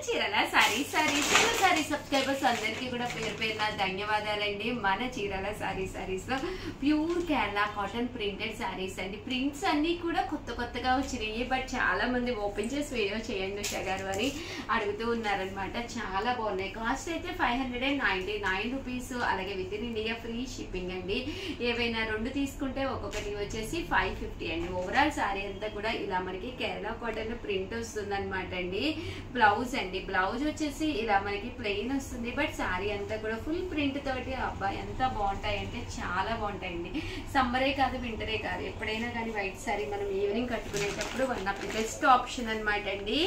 చీరల sorry subscribers అందరికీ కూడా పేరు పేరున ధన్యవాదాలండి. మన చీరల సారీస్ లో pure Kerala cotton printed saris అండి. ప్రింట్స్ అన్ని కూడా కొత్తగా వచ్చినాయి. బట్ చాలా మంది ఓపెన్ చేసి వీడియో చేయండి ఉషా గారు అని అడుగుతూ ఉన్నారనమాట. చాలా బాగున్నాయి. కాస్ట్ అయితే 599 రూపీస్. అలాగే with in India free shipping అండి. ఏవైనా రెండు తీసుకుంటే ఒక్కొక్కటి వచ్చేసి 550 అండి. ఓవరాల్ సారీ అంతా కూడా ఇలా మనకి కేరళ కాటన్ ప్రింట్ వస్తుంది అనమాట అండి. బ్లౌజ్ అండి, బ్లౌజ్ వచ్చేసి ఇలా మనకి ప్లెయిన్ వస్తుంది. బట్ సారీ అంతా కూడా ఫుల్ ప్రింట్ తోటి అబ్బా ఎంత బాగుంటాయి అంటే చాలా బాగుంటాయండి. సమ్మరే కాదు వింటరే కాదు, ఎప్పుడైనా కానీ వైట్ సారీ మనం ఈవినింగ్ కట్టుకునేటప్పుడు one of the best option అనమాట అండి.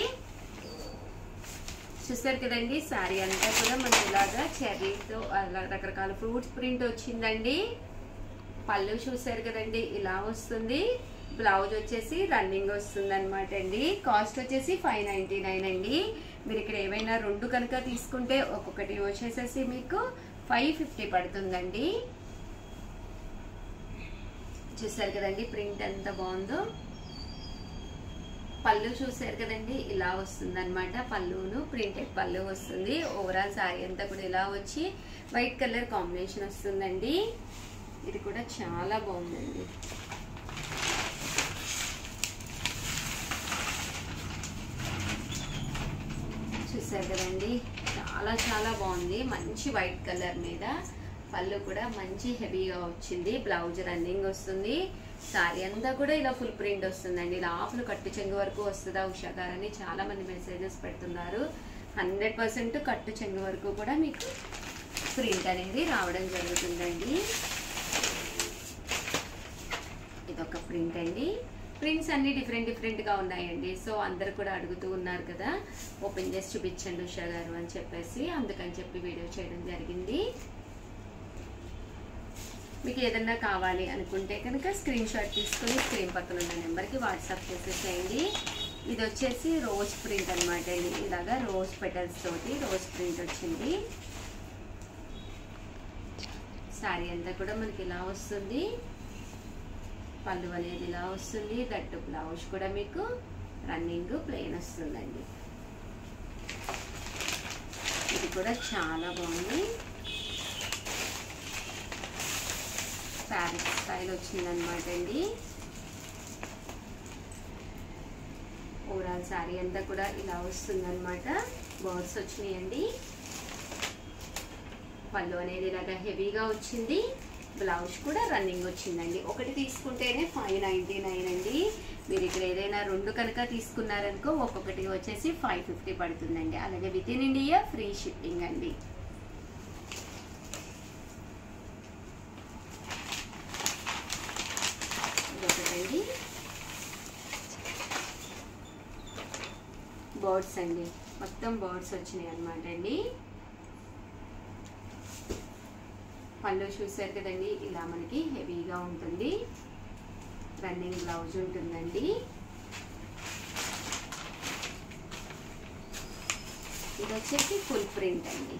చూస్తారు కదండి సారీ అంతా కూడా మనకి ఇలాగా చెర్రీతో అలా రకరకాల ఫ్రూట్స్ ప్రింట్ వచ్చిందండి. పళ్ళు చూసారు కదండి ఇలా వస్తుంది. బ్లౌజ్ వచ్చేసి రన్నింగ్ వస్తుంది అనమాట అండి. కాస్ట్ వచ్చేసి 599 అండి. మీరు ఇక్కడ ఏమైనా రెండు కనుక తీసుకుంటే ఒక్కొక్కటి వచ్చేసేసి మీకు 550 పడుతుందండి. చూసారు కదండి ప్రింట్ ఎంత బాగుందో. పళ్ళు చూసారు కదండి ఇలా వస్తుంది అనమాట. పళ్ళును ప్రింటెడ్ పళ్ళు వస్తుంది. ఓవరాల్ సారీ అంతా కూడా ఇలా వచ్చి వైట్ కలర్ కాంబినేషన్ వస్తుందండి. ఇది కూడా చాలా బాగుందండి. చూసారు కదండి చాలా బాగుంది. మంచి వైట్ కలర్ మీద పళ్ళు కూడా మంచి హెవీగా వచ్చింది. బ్లౌజ్ రన్నింగ్ వస్తుంది. సారీ అంతా కూడా ఇలా ఫుల్ ప్రింట్ వస్తుందండి. లోపల కట్టు చెంగు వరకు వస్తుందా ఉషా గారు అని చాలా మంది మెసేజెస్ పెడుతున్నారు. 100% కట్టు చెంగు వరకు కూడా మీకు ప్రింట్ అనేది రావడం జరుగుతుందండి. ఇదొక ప్రింట్ అండి. ప్రింట్స్ అన్ని డిఫరెంట్ గా ఉన్నాయండి. సో అందరు కూడా అడుగుతూ ఉన్నారు కదా ఓపెన్ చేసి చూపించండి ఉషా గారు అని చెప్పేసి, అందుకని చెప్పి వీడియో చేయడం జరిగింది. మీకు ఏదన్నా కావాలి అనుకుంటే కనుక స్క్రీన్ షాట్ తీసుకుని స్క్రీన్ పక్కన ఉన్న నెంబర్కి వాట్సాప్ చేసేసేయండి. ఇది వచ్చేసి రోజ్ ప్రింట్ అనమాట అండి. ఇలాగా రోజ్ పెటల్స్ తోటి రోజ్ ప్రింట్ వచ్చింది. సారీ అంతా కూడా మనకి ఇలా వస్తుంది. పళ్ళు అనేది ఇలా వస్తుంది. దట్టు బ్లౌజ్ కూడా మీకు రన్నింగ్ ప్లెయిన్ వస్తుందండి. ఇది కూడా చాలా బాగుంది. ఫ్యాబ్రిక్ స్టైల్ వచ్చిందనమాట అండి. ఓవరాల్ శారీ అంతా కూడా ఇలా వస్తుందన్నమాట. బర్డ్స్ వచ్చినాయండి. పళ్ళు అనేది ఇలాగా హెవీగా వచ్చింది. బ్లౌజ్ కూడా రన్నింగ్ వచ్చిందండి. ఒకటి తీసుకుంటేనే 599 అండి. మీరు ఇక్కడ ఏదైనా రెండు కనుక తీసుకున్నారనుకో ఒక్కొక్కటి వచ్చేసి 550 పడుతుందండి. అలాగే with in India free shipping అండి. ఇదొకటండి. బర్డ్స్ అండి, మొత్తం బర్డ్స్ వచ్చినాయి అనమాట అండి. పళ్ళు చూసారు కదండి ఇలా మనకి హెవీగా ఉంటుంది. రన్నింగ్ బ్లౌజ్ ఉంటుందండి. ఇది వచ్చేసి ఫుల్ ప్రింట్ అండి.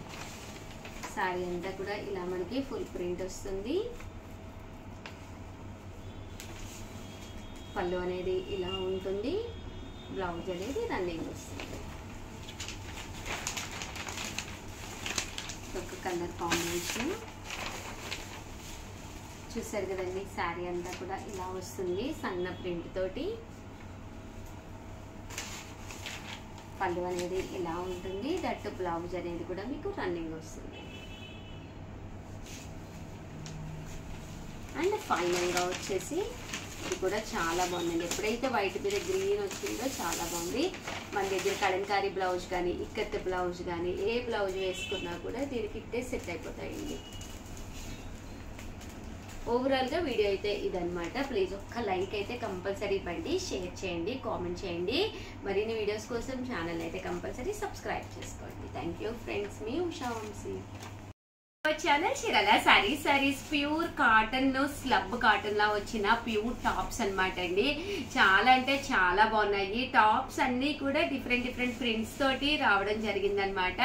సారీ అంతా కూడా ఇలా మనకి ఫుల్ ప్రింట్ వస్తుంది. పళ్ళు అనేది ఇలా ఉంటుంది. బ్లౌజ్ అనేది రన్నింగ్ వస్తుంది. ఒక కలర్ కాంబినేషన్ చూసారు కదండి. శారీ అంతా కూడా ఇలా వస్తుంది సన్న ప్రింట్ తోటి. పళ్ళు అనేది ఇలా ఉంటుంది. దట్టు బ్లౌజ్ అనేది కూడా మీకు రన్నింగ్ వస్తుంది. అండ్ ఫైనల్గా వచ్చేసి ఇది కూడా చాలా బాగుందండి. ఎప్పుడైతే వైట్ మీద గ్రీన్ వచ్చిందో చాలా బాగుంది. మన దగ్గర కలంకారీ బ్లౌజ్ కానీ ఇక్కత్ బ్లౌజ్ కానీ ఏ బ్లౌజ్ వేసుకున్నా కూడా దీనికి ఇట్టే సెట్ అయిపోతాయండి. ఓవరాల్గా వీడియో అయితే ఇదనమాట. ప్లీజ్ ఒక్క లైక్ అయితే కంపల్సరీ ఇవ్వండి, షేర్ చేయండి, కామెంట్ చేయండి. మరిన్ని వీడియోస్ కోసం ఛానల్ అయితే కంపల్సరీ సబ్స్క్రైబ్ చేసుకోండి. Thank you friends. మీ Usha Vamshi. Channel Chirala sarees pure cotton slub cotton లా వచ్చిన ప్యూర్ టాప్స్ అన్నమాట అండి. చాలా అంటే చాలా బాగున్నాయి. టాప్స్ అన్ని కూడా డిఫరెంట్ ప్రింట్స్ తోటి రావడం జరిగింది అనమాట.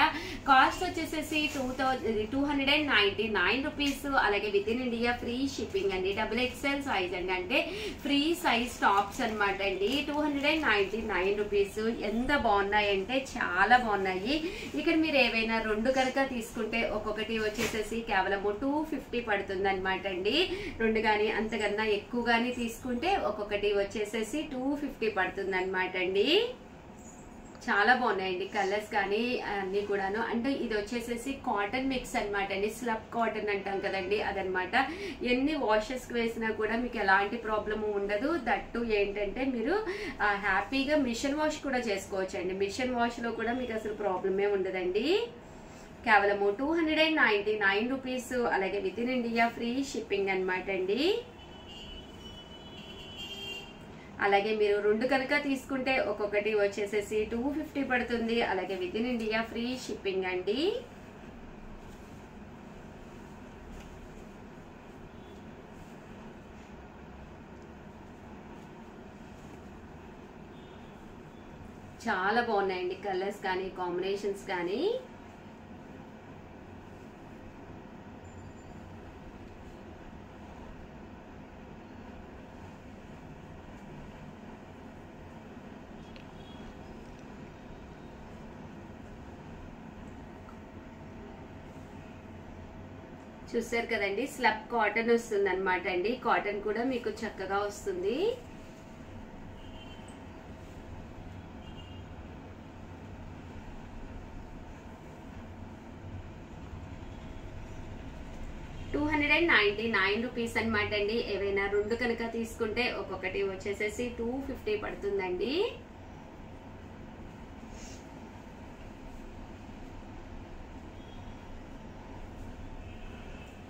కాస్ట్ వచ్చేసేసి 299 రూపీస్. అలాగే with in India free shipping అండి. XXL సైజ్ అండి, అంటే ఫ్రీ సైజ్ టాప్స్ అనమాట అండి. 299 రూపీస్. ఎంత బాగున్నాయంటే చాలా బాగున్నాయి. ఇక్కడ మీరు ఏవైనా రెండు కనుక తీసుకుంటే ఒక్కొక్కటి వచ్చేసి కేవలం 250 పడుతుంది అనమాట అండి. రెండు గానీ అంతకన్నా ఎక్కువ గానీ తీసుకుంటే ఒక్కొక్కటి వచ్చేసేసి 250 పడుతుంది అనమాట అండి. చాలా బాగున్నాయండి కలర్స్ కానీ అన్ని కూడాను. అంటే ఇది వచ్చేసేసి కాటన్ మిక్స్ అనమాట అండి. స్లబ్ కాటన్ అంటాం కదండి, అదనమాట. ఎన్ని వాషెస్ కి వేసినా కూడా మీకు ఎలాంటి ప్రాబ్లము ఉండదు. దట్టు ఏంటంటే మీరు హ్యాపీగా మిషన్ వాష్ కూడా చేసుకోవచ్చు అండి. మిషన్ వాష్ లో కూడా మీకు అసలు ప్రాబ్లమే ఉండదండి. కేవలం 299 రూపీస్. అలాగే with in India free shipping అనమాట అండి. అలాగే మీరు రెండు కనుక తీసుకుంటే ఒక్కొక్కటి వచ్చేసేసి 250 పడుతుంది. అలాగే with in India free shipping అండి. చాలా బాగున్నాయండి కలర్స్ కానీ కాంబినేషన్స్ కానీ. చూసారు కదండి, స్లబ్ కాటన్ వస్తుంది అనమాట అండి. కాటన్ కూడా మీకు చక్కగా వస్తుంది. రూపీస్ అనమాట అండి. ఏవైనా రెండు కనుక తీసుకుంటే ఒక్కొక్కటి వచ్చేసేసి 250 పడుతుందండి.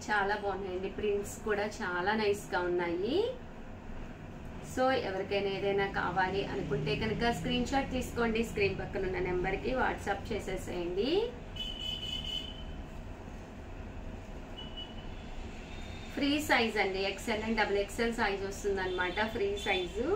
చాలా బాగున్నాయండి. ప్రింట్స్ కూడా చాలా నైస్ గా ఉన్నాయి. సో ఎవరికైనా ఏదైనా కావాలి అనుకుంటే కనుక స్క్రీన్ షాట్ తీసుకోండి. స్క్రీన్ పక్కన ఉన్న నెంబర్ కి వాట్సాప్ చేసేసేయండి. ఫ్రీ సైజ్ అండి. XL అండ్ XXL సైజ్ వస్తుంది అనమాట. Free size.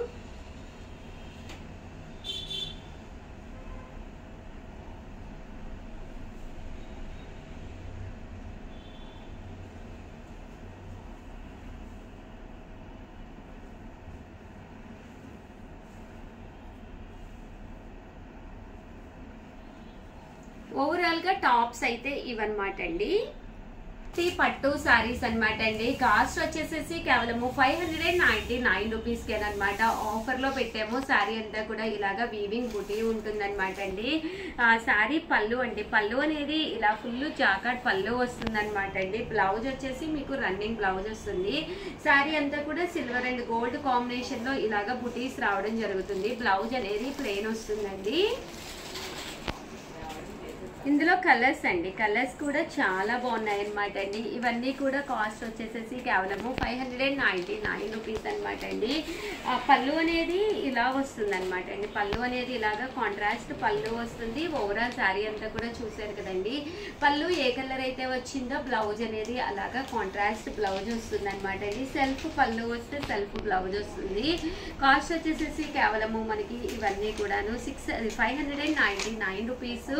ఓవరాల్ గా టాప్స్ అయితే ఇవన్నమాట అండి. పట్టు సారీస్ అనమాట అండి. కాస్ట్ వచ్చేసేసి కేవలం 599 రూపీస్ కేనమాట. ఆఫర్ లో పెట్టాము. శారీ అంతా కూడా ఇలాగా వీవింగ్ బుటీ ఉంటుందన్నమాట అండి. శారీ పళ్ళు అండి. పళ్ళు అనేది ఇలా ఫుల్ జాకాట్ పళ్ళు వస్తుంది అనమాట అండి. బ్లౌజ్ వచ్చేసి మీకు రన్నింగ్ బ్లౌజ్ వస్తుంది. శారీ అంతా కూడా సిల్వర్ అండ్ గోల్డ్ కాంబినేషన్ లో ఇలాగా బుటీస్ రావడం జరుగుతుంది. బ్లౌజ్ అనేది ప్లెయిన్ వస్తుందండి. ఇందులో కలర్స్ అండి. కలర్స్ కూడా చాలా బాగున్నాయి అనమాట అండి. ఇవన్నీ కూడా కాస్ట్ వచ్చేసేసి కేవలము 599 రూపీస్ అనమాట అండి. పళ్ళు అనేది ఇలా వస్తుంది అనమాట అండి. పళ్ళు అనేది ఇలాగా కాంట్రాస్ట్ పళ్ళు వస్తుంది. ఓవరాల్ శారీ అంతా కూడా చూసారు కదండి. పళ్ళు ఏ కలర్ అయితే వచ్చిందో బ్లౌజ్ అనేది అలాగా కాంట్రాస్ట్ బ్లౌజ్ వస్తుంది అనమాట అండి. సెల్ఫ్ పళ్ళు వస్తే సెల్ఫ్ బ్లౌజ్ వస్తుంది. కాస్ట్ వచ్చేసేసి కేవలము మనకి ఇవన్నీ కూడాను 599 రూపీస్.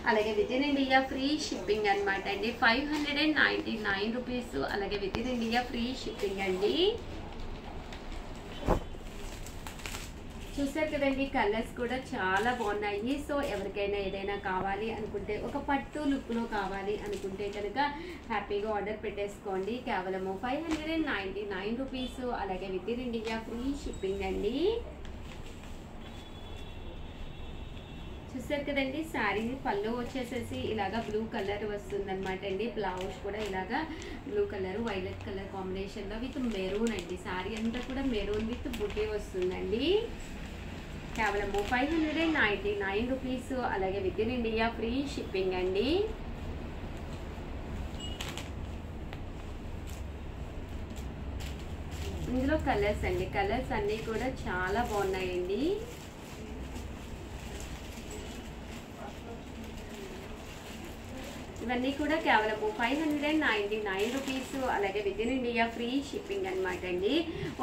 అలాగే with in India free shipping అనమాట అండి. 599 రూపీస్. అలాగే with in India free shipping అండి. చూసారు కదండి, కలర్స్ కూడా చాలా బాగున్నాయి. సో ఎవరికైనా ఏదైనా కావాలి అనుకుంటే, ఒక పట్టు లుక్ లో కావాలి అనుకుంటే కనుక హ్యాపీగా ఆర్డర్ పెట్టేసుకోండి. కేవలము 599 రూపీస్. అలాగే with in India free shipping అండి. చూసారు కదండి, శారీ పళ్ళు వచ్చేసేసి ఇలాగా బ్లూ కలర్ వస్తుంది అనమాట అండి. బ్లౌజ్ కూడా ఇలాగా blue colour violet colour combination లో విత్ మెరూన్ అండి. శారీ అంతా కూడా మెరూన్ విత్ బుటీ వస్తుందండి. కేవలం 599 రూపీస్. అలాగే with in India free shipping అండి. ఇందులో కలర్స్ అండి. కలర్స్ అన్నీ కూడా చాలా బాగున్నాయండి. ఇవన్నీ కూడా కేవలం 599 రూపీస్. అలాగే with in India free shipping అనమాట అండి.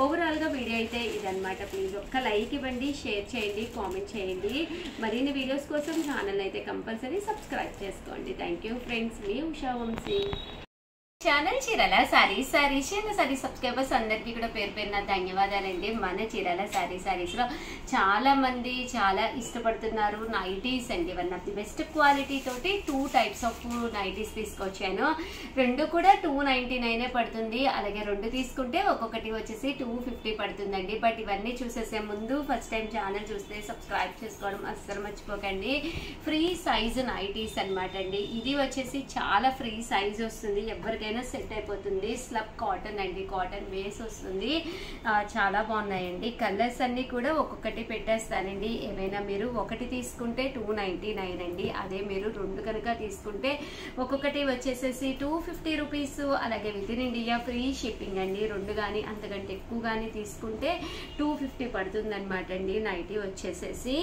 ఓవరాల్గా వీడియో అయితే ఇదనమాట. ప్లీజ్ ఒక్క లైక్ ఇవ్వండి, షేర్ చేయండి, కామెంట్ చేయండి. మరిన్ని వీడియోస్ కోసం ఛానల్ అయితే కంపల్సరీ సబ్స్క్రైబ్ చేసుకోండి. థ్యాంక్ యూ ఫ్రెండ్స్, మీ ఉషా వంశీ. ఛానల్ చీరాల సారీస్ సారీస్ సబ్స్క్రైబర్స్ అందరికీ కూడా పేరు పేరున ధన్యవాదాలండి. మన చీరాల సారీస్లో చాలా మంది చాలా ఇష్టపడుతున్నారు నైటీస్ అండి. One of the best quality తోటి 2 టైప్స్ ఆఫ్ నైటీస్ తీసుకొచ్చాను. 2 కూడా 299 పడుతుంది. అలాగే 2 తీసుకుంటే ఒక్కొక్కటి వచ్చేసి 250 పడుతుందండి. బట్ ఇవన్నీ చూసేసే ముందు ఫస్ట్ టైం ఛానల్ చూస్తే సబ్స్క్రైబ్ చేసుకోవడం అస్సలు మర్చిపోకండి. ఫ్రీ సైజ్ నైటీస్ అనమాట అండి. ఇది వచ్చేసి చాలా ఫ్రీ సైజ్ వస్తుంది, ఎవరికైనా సెట్ అయిపోతుంది. స్లబ్ కాటన్ అండి, కాటన్ బేస్ వస్తుంది. చాలా బాగున్నాయండి. కలర్స్ అన్ని కూడా ఒక్కొక్కటి పెట్టేస్తానండి. ఏమైనా మీరు ఒకటి తీసుకుంటే 299 అండి. అదే మీరు 2 కనుక తీసుకుంటే ఒక్కొక్కటి వచ్చేసేసి 250 రూపీస్. అలాగే with in India free shipping అండి. 2 కానీ అంతకంటే ఎక్కువ కానీ తీసుకుంటే 250 పడుతుంది అనమాట అండి నైటీ వచ్చేసేసి.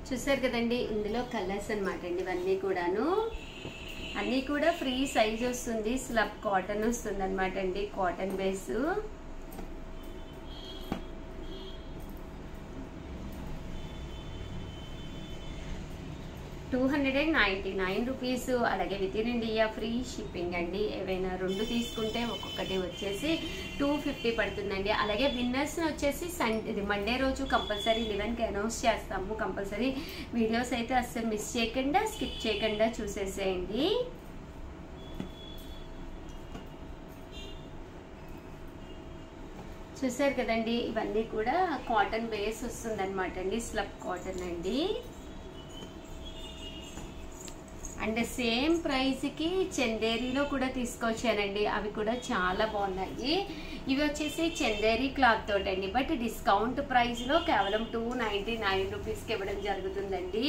చూసారు కదండి, ఇందులో కలర్స్ అనమాట అండి. ఇవన్నీ కూడాను అన్నీ కూడా ఫ్రీ సైజ్ వస్తుంది. స్లబ్ కాటన్ వస్తుంది అనమాట అండి, కాటన్ బేస్. ₹299. అలాగే with in India free shipping అండి. ఏవైనా 2 తీసుకుంటే ఒక్కొక్కటి వచ్చేసి 250 పడుతుందండి. అలాగే విన్నర్స్ వచ్చేసి ఇది మండే రోజు కంపల్సరీ 11కి అనౌన్స్ చేస్తాము. కంపల్సరీ వీడియోస్ అయితే అస్సలు మిస్ చేయకుండా, స్కిప్ చేయకుండా చూసేసేయండి. చూసారు కదండి, ఇవన్నీ కూడా కాటన్ బేస్ వస్తుంది అనమాట అండి. స్లబ్ కాటన్ అండి. అండ్ సేమ్ ప్రైస్కి చందేరీలో కూడా తీసుకొచ్చానండి. అవి కూడా చాలా బాగున్నాయి. ఇవి వచ్చేసి చందేరీ క్లాత్ తోటి అండి. బట్ డిస్కౌంట్ ప్రైస్లో కేవలం 299 రూపీస్కి ఇవ్వడం జరుగుతుందండి.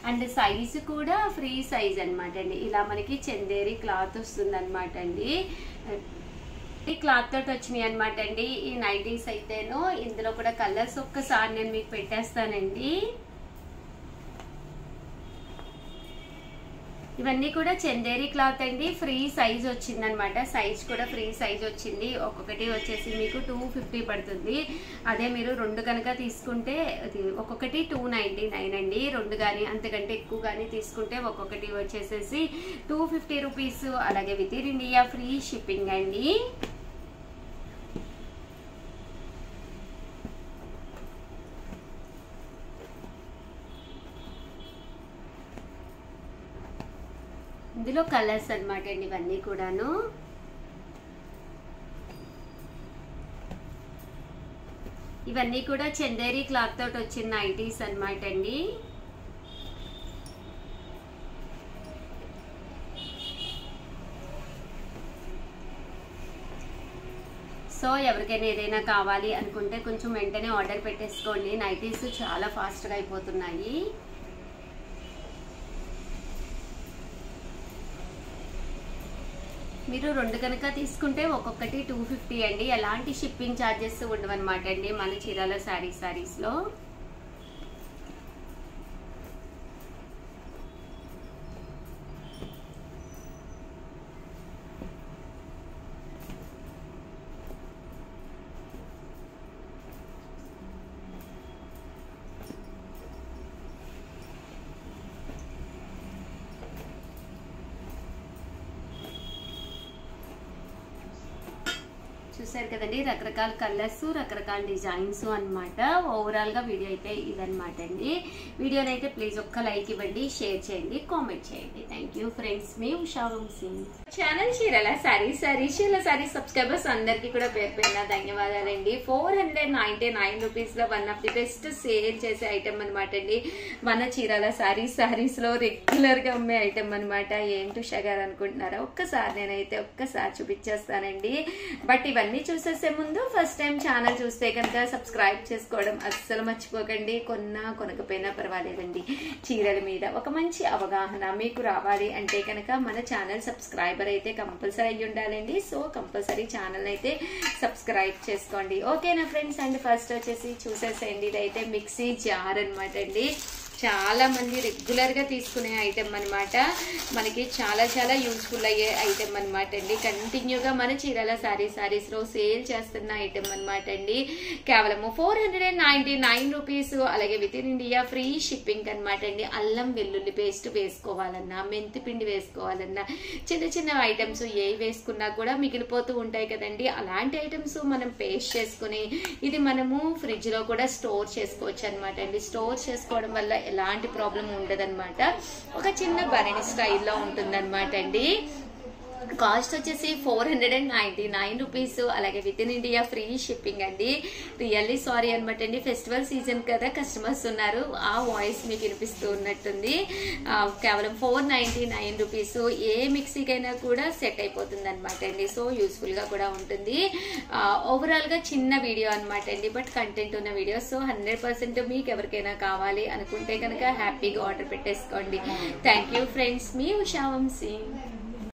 అండ్ సైజు కూడా ఫ్రీ సైజ్ అనమాట అండి. ఇలా మనకి చందేరీ క్లాత్ వస్తుంది అనమాట అండి. ఈ క్లాత్ తోటి వచ్చినాయి అనమాట అండి ఈ నైటీస్ అయితేను. ఇందులో కూడా కలర్స్ ఒక్కసారి నేను మీకు పెట్టేస్తానండి. ఇవన్నీ కూడా చందేరీ క్లాత్ అండి. ఫ్రీ సైజ్ వచ్చింది అనమాట. సైజ్ కూడా ఫ్రీ సైజ్ వచ్చింది. ఒక్కొక్కటి వచ్చేసి మీకు 250 పడుతుంది. అదే మీరు 2 కనుక తీసుకుంటే ఒక్కొక్కటి 299 అండి. 2 కానీ అంతకంటే ఎక్కువ కానీ తీసుకుంటే ఒక్కొక్కటి వచ్చేసేసి 250 రూపీస్. అలాగే with in India free shipping అండి. ఇందులో కలర్స్ అనమాట అండి ఇవన్నీ కూడాను. ఇవన్నీ కూడా చందేరీ క్లాత్ తోటి వచ్చిన నైటీస్ అనమాట అండి. సో ఎవరికైనా ఏదైనా కావాలి అనుకుంటే కొంచెం వెంటనే ఆర్డర్ పెట్టేసుకోండి. నైటీస్ చాలా ఫాస్ట్గా అయిపోతున్నాయి. మీరు 2 కనుక తీసుకుంటే ఒక్కొక్కటి 250 అండి. ఎలాంటి షిప్పింగ్ ఛార్జెస్ ఉండవన్నమాట అండి మన చీరాల సారీస్లో. చూసారు కదండి, రకరకాల కలర్స్, రకరకాల డిజైన్స్ అన్నమాట. ఓవరాల్ గా వీడియో అయితే ఇదన్నమాట అండి. వీడియోని అయితే ప్లీజ్ ఒక్క లైక్ ఇవ్వండి, షేర్ చేయండి, కామెంట్ చేయండి. థ్యాంక్ యూ ఫ్రెండ్స్, మీ ఉషా వంశీ. ఛానల్ చీరాల సారీస్ సబ్స్క్రైబర్స్ అందరికీ కూడా పేరు పేరున ధన్యవాదాలండి. 499 రూపీస్ లో one of the best sale చేసే ఐటమ్ అనమాట అండి మన చీరాల సారీస్ లో రెగ్యులర్ గా అమ్మే ఐటమ్ అనమాట. ఏంటి ఉషా గారు అనుకుంటున్నారా? ఒక్కసారి నేనైతే చూపించేస్తానండి. బట్ ఇవన్నీ అవన్నీ చూసేసే ముందు ఫస్ట్ టైం ఛానల్ చూస్తే కనుక సబ్స్క్రైబ్ చేసుకోవడం అస్సలు మర్చిపోకండి. కొనకపోయినా పర్వాలేదండి, చీరల మీద ఒక మంచి అవగాహన మీకు రావాలి అంటే కనుక మన ఛానల్ సబ్స్క్రైబర్ అయితే కంపల్సరీ అయ్యి ఉండాలండి. సో కంపల్సరీ ఛానల్ అయితే సబ్స్క్రైబ్ చేసుకోండి, ఓకేనా ఫ్రెండ్స్. అండ్ ఫస్ట్ వచ్చేసి చూసేసేయండి, ఇదైతే మిక్సీ జార్ అనమాట అండి. చాలా మంది రెగ్యులర్ గా తీసుకునే ఐటెం అనమాట, మనకి చాలా చాలా యూస్ఫుల్ అయ్యే ఐటెం అనమాట అండి. కంటిన్యూగా మన చీరాల సారీస్ లో సేల్ చేస్తున్న ఐటెం అనమాట అండి. కేవలము 499 రూపీస్, అలాగే with in India free shipping అనమాట అండి. అల్లం వెల్లుల్లి పేస్ట్ వేసుకోవాలన్నా, మెంతి పిండి వేసుకోవాలన్నా, చిన్న చిన్న ఐటమ్స్ ఏ వేసుకున్నా కూడా మిగిలిపోతూ ఉంటాయి కదండి. అలాంటి ఐటమ్స్ మనం పేస్ట్ చేసుకుని ఇది మనము ఫ్రిడ్జ్ లో కూడా స్టోర్ చేసుకోవచ్చు అనమాట అండి. స్టోర్ చేసుకోవడం వల్ల ఎలాంటి ప్రాబ్లం ఉండదన్నమాట. ఒక చిన్న బరణి స్టైల్లో ఉంటుందన్నమాట అండి. కాస్ట్ వచ్చేసి 499 రూపీస్, అలాగే with in India free shipping అండి. రియల్లీ సారీ అనమాట అండి, ఫెస్టివల్ సీజన్ కదా, కస్టమర్స్ ఉన్నారు, ఆ వాయిస్ మీకు వినిపిస్తూ ఉన్నట్టుంది. కేవలం 499 రూపీస్, ఏ మిక్సీకైనా కూడా సెట్ అయిపోతుంది అనమాట అండి. సో యూస్ఫుల్ గా కూడా ఉంటుంది. ఓవరాల్ గా చిన్న వీడియో అనమాట అండి, బట్ కంటెంట్ ఉన్న వీడియో. సో 100% మీకు ఎవరికైనా కావాలి అనుకుంటే కనుక హ్యాపీగా ఆర్డర్ పెట్టేసుకోండి. థ్యాంక్ యూ ఫ్రెండ్స్, మీ ఉషా వంశీ.